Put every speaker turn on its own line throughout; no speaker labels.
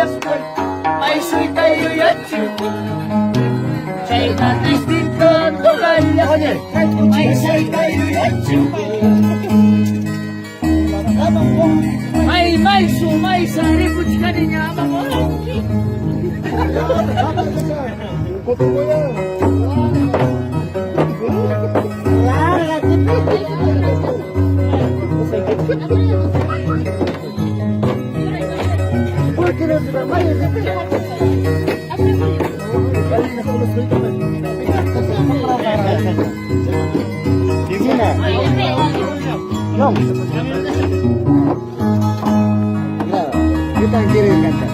las may, may soy tayo yan chico. Chay na distinto tugalya, may soy tayo yan chico. May sumay sa ribut ka niya mga.
Kita kirim kata.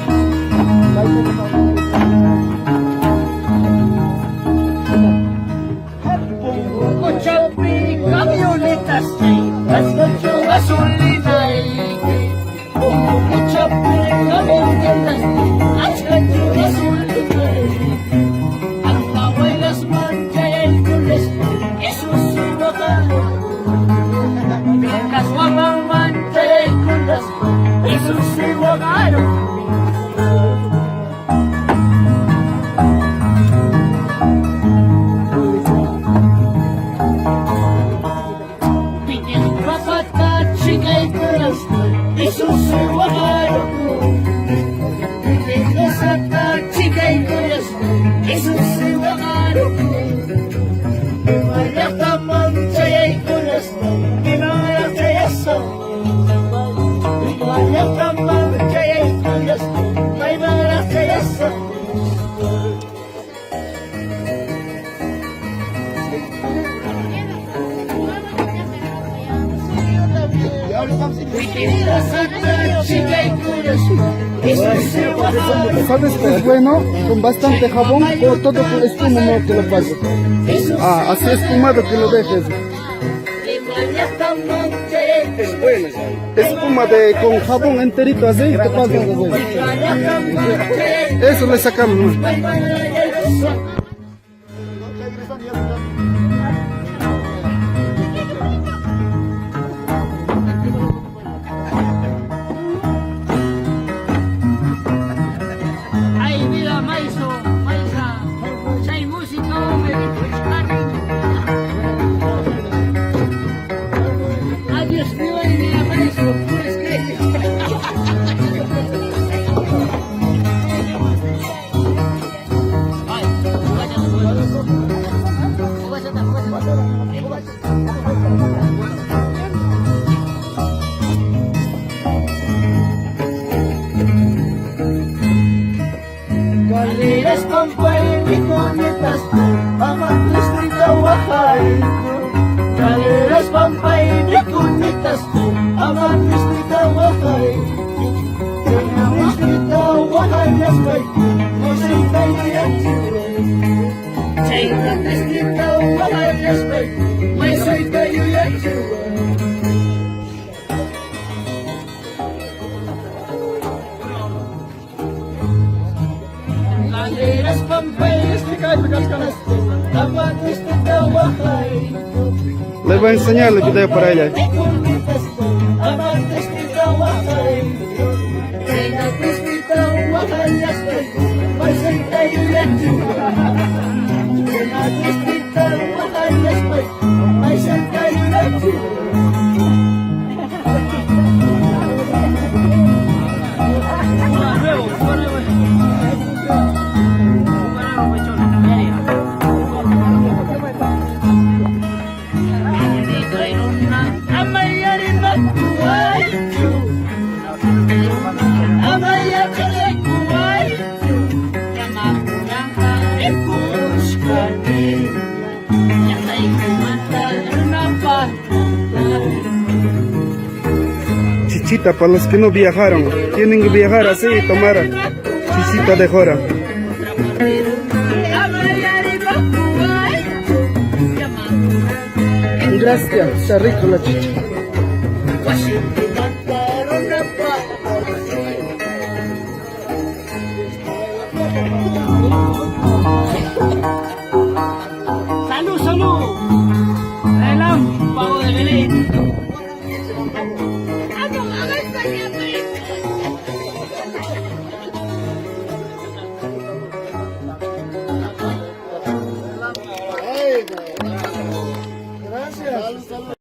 Cochapi, camionetas, gasolina y Cochapi, camionetas, gasolina ang kaway las manchas tulis, eso sí bakal. Mientras wamang manchas tulis, eso sí bakal. Eso se guarda, esa chica y corazón, eso se guarda. Vaya tamancha y corazón, que no me hace eso. Vaya tamancha y corazón, que no me hace eso.
¿Sabes que es bueno? Con bastante jabón o todo con espuma no te lo pases. Así espumado que lo dejes.
Es bueno.
Espuma con jabón enterito así te pasas así. Eso le sacamos.
Galeras pampay, bikonetas, amat listrita wahay. Galeras pampay, bikonetas, amat listrita wahay. Kaya listrita wahay las bay, masay tayo yan siguro. Kaya listrita wahay las bay, masay tayo yan siguro. Galeras pampay, bikonetas, amat listrita wahay.
Les voy a enseñar el video para ella. Chichita, para los que no viajaron, tienen que viajar así y tomar chichita de jora. Gracias, está rico la chicha.